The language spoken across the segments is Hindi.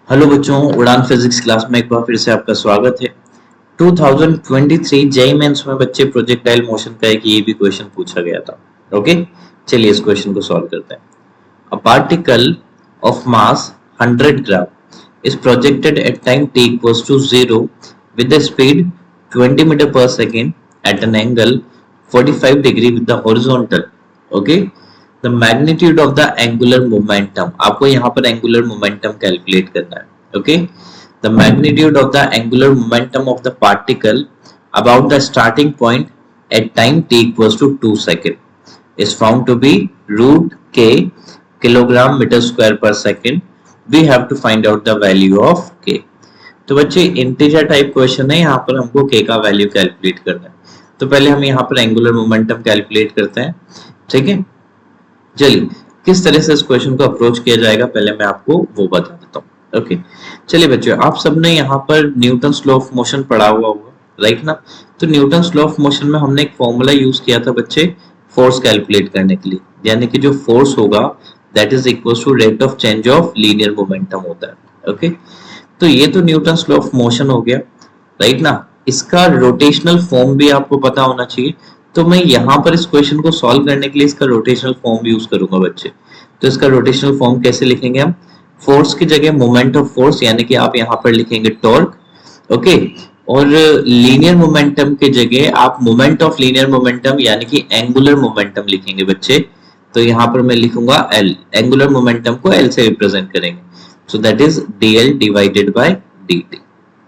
हेलो बच्चों, उड़ान फिजिक्स क्लास में एक बार फिर से आपका स्वागत है। 2023 जेईई मेंस में बच्चे प्रोजेक्टाइल मोशन का एक ये भी क्वेश्चन पूछा गया था। ओके, चलिए इस क्वेश्चन को सॉल्व करते हैं। A particle of mass 100 gram is projected at time t equals to 0 with the speed 20 meter per second at an angle 45 degree with the horizontal. Okay, the magnitude of the angular momentum, आपको यहाँ पर angular momentum कैलकुलेट करना है। Okay, the magnitude of the angular momentum of the particle about the starting point at time t equals to 2 second is found to be root k kilogram meter square per second. We have to find out the value of k. तो बच्चे इंटीजर टाइप क्वेश्चन है, यहाँ पर हमको k का वैल्यू कैलकुलेट करना है। तो पहले हम यहाँ पर एंगुलर मोमेंटम कैलकुलेट करते हैं। ठीक है, चलिए किस तरह से इस क्वेश्चन को अप्रोच किया जाएगा पहले मैं आपको वो बता देता हूँ। ओके, चलिए बच्चों, आप सबने यहाँ पर न्यूटन लॉ ऑफ मोशन पढ़ा हुआ होगा, राइट ना। तो न्यूटन लॉ ऑफ मोशन में हमने एक फॉर्मूला यूज किया था बच्चे फोर्स कैलकुलेट करने के लिए, यानी कि जो फोर्स होगा that is equal to rate of change of linear momentum होता है। ओके, तो ये तो न्यूटन लॉ ऑफ मोशन हो गया, राइट ना। इसका रोटेशनल फॉर्म भी आपको पता होना चाहिए। तो मैं यहाँ पर इस क्वेश्चन को सॉल्व करने के लिए इसका रोटेशनल फॉर्म यूज करूंगा बच्चे। तो इसका रोटेशनल फॉर्म कैसे लिखेंगे हम? फोर्स की जगह मोमेंट ऑफ फोर्स, यानी कि आप यहाँ पर लिखेंगे टॉर्क। ओके, और लीनियर मोमेंटम की जगह आप मोमेंट ऑफ लीनियर मोमेंटम यानी कि एंगुलर मोमेंटम लिखेंगे बच्चे। तो यहाँ पर मैं लिखूंगा एल, एंगुलर मोमेंटम को एल से रिप्रेजेंट करेंगे। So that is dl divided by dt।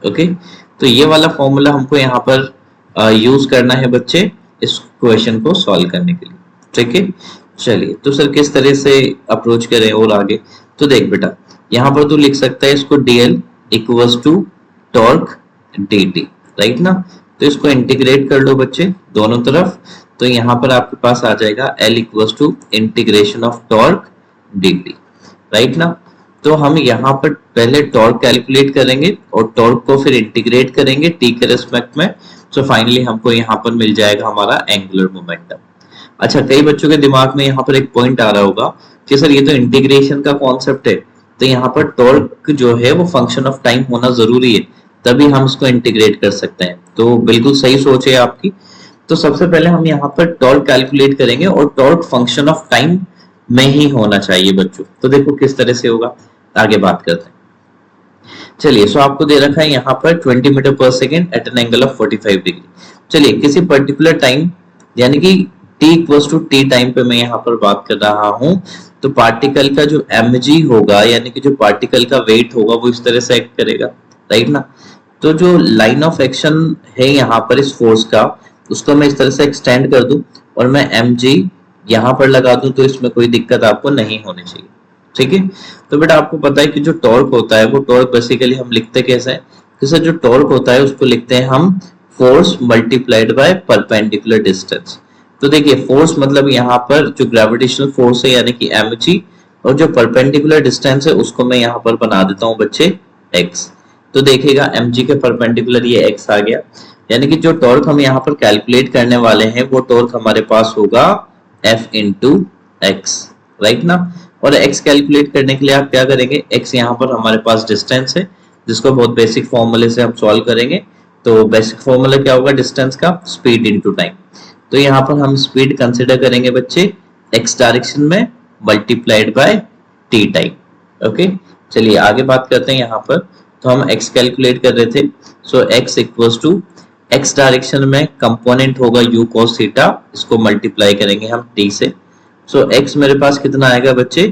Okay, तो ये वाला फॉर्मूला हमको यहाँ पर यूज करना है बच्चे इस क्वेश्चन को सॉल्व करने के लिए। ठीक है, चलिए तो सर किस तरह से अप्रोच करें और आगे? तो देख बेटा, यहाँ पर तू लिख सकता है इसको dl equals to torque dt, right ना। तो इसको इंटीग्रेट कर लो बच्चे दोनों तरफ। तो यहाँ पर आपके पास आ जाएगा l equals to integration of torque dt, right ना। तो हम यहाँ पर पहले टॉर्क कैलकुलेट करेंगे और टॉर्क को फिर इंटीग्रेट करेंगे t के रिस्पेक्ट में। सो फाइनली हमको यहाँ पर मिल जाएगा हमारा एंगुलर मोमेंटम। अच्छा, कई बच्चों के दिमाग में यहाँ पर एक पॉइंट आ रहा होगा कि सर ये तो इंटीग्रेशन का कॉन्सेप्ट है, तो यहाँ पर टॉर्क जो है वो फंक्शन ऑफ टाइम होना जरूरी है, तभी हम इसको इंटीग्रेट कर सकते हैं। तो बिल्कुल सही सोच है आपकी। तो सबसे पहले हम यहाँ पर टॉर्क कैलकुलेट करेंगे और टॉर्क फंक्शन ऑफ टाइम में ही होना चाहिए बच्चों। तो देखो किस तरह से होगा, आगे बात करते हैं। चलिए, सो आपको दे रखा है यहाँ पर 20 metre per second at an angle of 45 degree. चलिए किसी पर्टिकुलर टाइम यानी कि t equals to T time पे मैं यहाँ पर बात कर रहा हूँ। तो पार्टिकल का जो mg होगा यानी कि जो पार्टिकल का वेट होगा वो इस तरह से एक्ट करेगा, राइट ना। तो जो लाइन ऑफ एक्शन है यहाँ पर इस फोर्स का, उसको मैं इस तरह से एक्सटेंड कर दूं और मैं mg यहाँ पर लगा दूं, तो इसमें कोई दिक्कत आपको नहीं होनी चाहिए। ठीक है, तो बेटा आपको पता है कि जो टॉर्क होता है वो टॉर्क बेसिकली हम लिखते कैसे हैं? जैसे जो टॉर्क होता है उसको लिखते हैं हम force multiplied by perpendicular distance. तो देखिए फोर्स मतलब यहाँ पर जो ग्रेविटेशनल फोर्स है यानी कि mg, और जो परपेंडिकुलर डिस्टेंस है उसको मैं यहाँ पर बना देता हूँ बच्चे x। तो देखिएगा mg के परपेंडिकुलर ये x आ गया, यानी कि जो टॉर्क हम यहाँ पर कैलकुलेट करने वाले हैं वो टॉर्क हमारे पास होगा F इंटू एक्स, राइट ना। और x कैलकुलेट करने के लिए आप क्या करेंगे, x यहाँ पर हमारे पास डिस्टेंस है जिसको बहुत बेसिक फॉर्मूले से हम सॉल्व करेंगे। तो बेसिक फॉर्मूला क्या होगा डिस्टेंस का? Speed into time. तो यहाँ पर हम स्पीड कंसीडर करेंगे बच्चे x डायरेक्शन में multiplied by t time. Okay, चलिए आगे बात करते हैं यहाँ पर। तो हम x कैलकुलेट कर रहे थे। So x equals to x direction में कंपोनेंट होगा u cos थीटा, इसको मल्टीप्लाई करेंगे हम t से। सो x मेरे पास कितना आएगा बच्चे?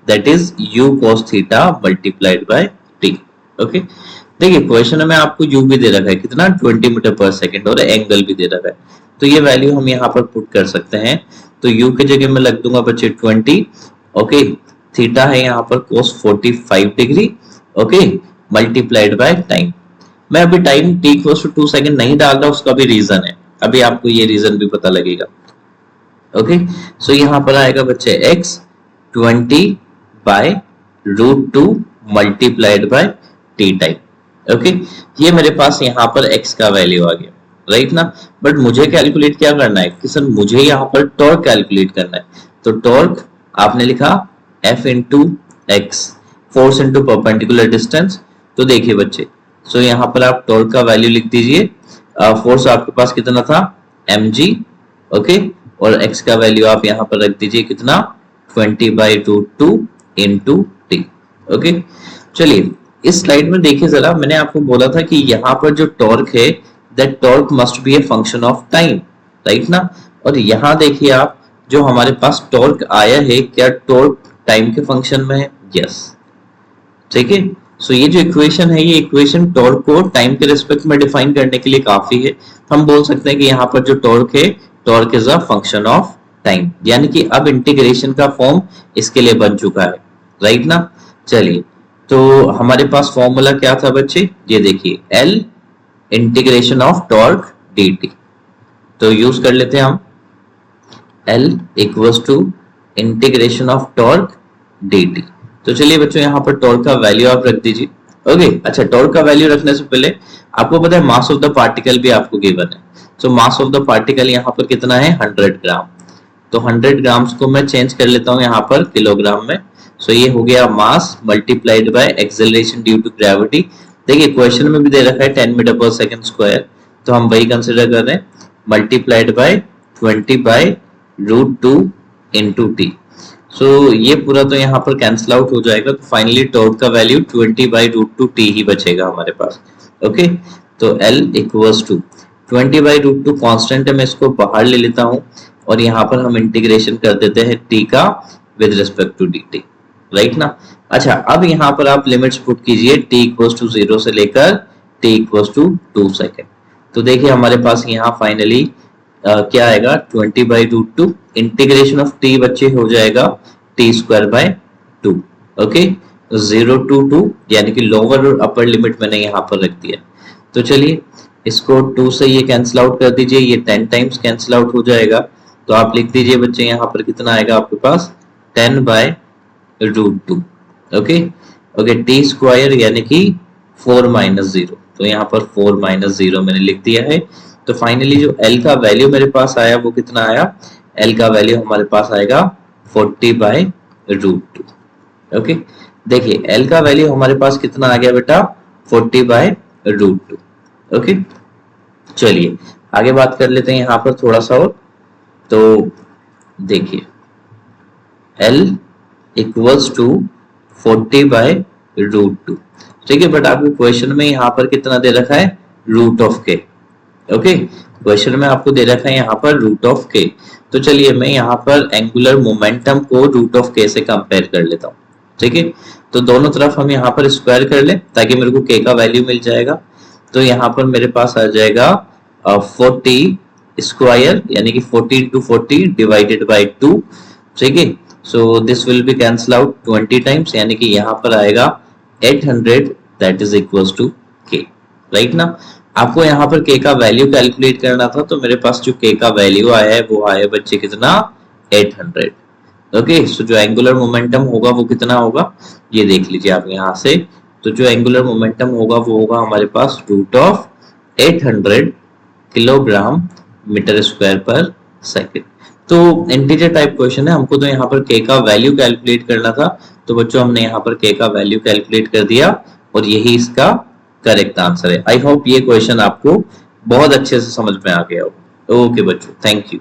That is u cos theta multiplied by t। Okay, देखिए क्वेश्चन में आपको u भी दे रखा है कितना, 20 मीटर पर सेकंड, और एंगल भी दे रखा है। तो ये वैल्यू हम यहाँ पर पुट कर सकते हैं। तो u की जगह में लग दूंगा बच्चे 20। ओके, थीटा है यहाँ पर cos 45 degree. Okay, multiplied by time. मैं अभी time t equals to 2 second नहीं डाल रहा, उसका भी रीजन है, अभी आपको ये रीजन भी पता लगेगा। ओके, सो यहाँ पर आएगा बच्चे x 20 by root 2 multiplied by t time. Okay, ये मेरे पास यहाँ पर x का वैल्यू आ गया, राइट ना। बट मुझे कैलकुलेट क्या करना है कि सर मुझे यहाँ पर टॉर्क कैलकुलेट करना है। तो टॉर्क आपने लिखा F into x, force into perpendicular distance. तो देखिए बच्चे, सो यहाँ पर आप टॉर्क का वैल्यू लिख दीजिए। फोर्स आपके पास कितना था, mg, ओके, और x का वैल्यू आप यहाँ पर रख दीजिए कितना, 20/√2 इंटू टी। ओके, चलिए इस स्लाइड में देखिए जरा, मैंने आपको बोला था कि यहाँ पर जो टॉर्क है, that torque must be a function of time, right ना। और यहाँ देखिए आप, जो हमारे पास टॉर्क आया है, क्या टॉर्क टाइम के फंक्शन में है, यस, ठीक है। सो ये जो इक्वेशन है, ये इक्वेशन टॉर्क को टाइम के रिस्पेक्ट में डिफाइन करने के लिए काफी है। हम बोल सकते हैं कि यहाँ पर जो टॉर्क है, torque is a function of time, यानी कि अब इंटीग्रेशन का फॉर्म इसके लिए बन चुका है, राइट ना। चलिए, तो हमारे पास फॉर्मूला क्या था बच्चे, ये देखिए, L integration of torque dt। तो यूज कर लेते हैं हम, L equals to integration of torque dt। तो चलिए बच्चों, यहाँ पर टॉर्क का वैल्यू आप रख दीजिए। ओके, अच्छा, टॉर्क का वैल्यू रखने से पहले आपको पता है मास ऑफ द पार्टिकल भी आपको गिवन है। सो मास ऑफ द पार्टिकल यहाँ पर कितना है, 100 ग्राम। तो 100 ग्राम्स को मैं चेंज कर लेता हूँ यहाँ पर किलोग्राम में। सो ये हो गया mass multiplied by acceleration due to gravity. देखिए क्वेश्चन में भी दे रखा है 10 मीटर पर सेकंड स्क्वायर, तो हम वही कंसिडर कर रहे हैं, मल्टीप्लाइड बाय 20/√2 इंटू टी। सो ये पूरा तो यहाँ पर कैंसिल आउट हो जाएगा, तो फाइनली टॉर्क का वैल्यू 20/√2 टी ही बचेगा हमारे पास। ओके, तो L इक्वल्स टू 20/√2 कांस्टेंट है, मैं इसको बाहर ले लेता हूँ और यहाँ पर हम इंटीग्रेशन कर देते हैं t का with respect to dt, right ना। अच्छा, अब यहाँ पर आप लिमिट्स पुट कीजिए, t इक्वल्स टू 0 से लेकर t इक्वल्स टू 2 सेकेंड। तो देखिए हमारे पास यहाँ फाइनली क्या आएगा, 20/√2 इंटीग्रेशन ऑफ t बच्चे हो जाएगा t²/2। ओके, 0 to 2, यानी कि लोअर और अपर लिमिट मैंने यहाँ पर रख दिया। तो चलिए इसको 2 से ये कैंसिल आउट कर दीजिए, ये 10 टाइम्स कैंसिल आउट हो जाएगा। तो आप लिख दीजिए बच्चे, यहाँ पर कितना आएगा आपके पास, 10/√2। ओके ओके, टी स्क्वायर यानी कि 4 - 0, तो यहाँ पर 4 - 0 मैंने लिख दिया है। तो फाइनली जो L का वैल्यू मेरे पास आया वो कितना आया, L का वैल्यू हमारे पास आएगा 40/√2। ओके, देखिए L का वैल्यू हमारे पास कितना आ गया बेटा, 40/√2। ओके, चलिए आगे बात कर लेते हैं यहाँ पर थोड़ा सा और। तो देखिए L इक्वल्स टू 40/√2, ठीक है, बट आपको क्वेश्चन में यहाँ पर कितना दे रखा है, √k। ओके, क्वेश्चन में आपको दे रखा है यहाँ पर √k। तो चलिए मैं यहाँ पर एंगुलर मोमेंटम को √k से कंपेयर कर लेता हूँ, ठीक है। तो दोनों तरफ हम यहाँ पर स्क्वायर कर लें ताकि मेरे को k का वैल्यू मिल जाएगा। तो यहाँ पर मेरे पास आ जाएगा 40 स्क्वायर, यानी कि 40 × 40 डिवाइडेड बाय 2, ठीक है। So this will be cancel out 20 times, यानी कि यहाँ पर आएगा 800, that is equals to k, right ना। आपको यहाँ पर k का वैल्यू कैलकुलेट करना था, तो मेरे पास जो k का वैल्यू आया है वो आया बच्चे कितना, 800। ओके, सो जो एंगुलर मोमेंटम होगा वो कितना होगा, ये देख लीजिए आप यहाँ से। तो जो एंगुलर मोमेंटम होगा वो होगा हमारे पास √800 किलोग्राम मीटर स्क्वायर पर सेकेंड। तो इंटीजर टाइप क्वेश्चन है, हमको तो यहाँ पर k का वैल्यू कैलकुलेट करना था। तो बच्चों हमने यहाँ पर k का वैल्यू कैलकुलेट कर दिया और यही इसका करेक्ट आंसर है। आई होप ये क्वेश्चन आपको बहुत अच्छे से समझ में आ गया हो। ओके बच्चों, थैंक यू।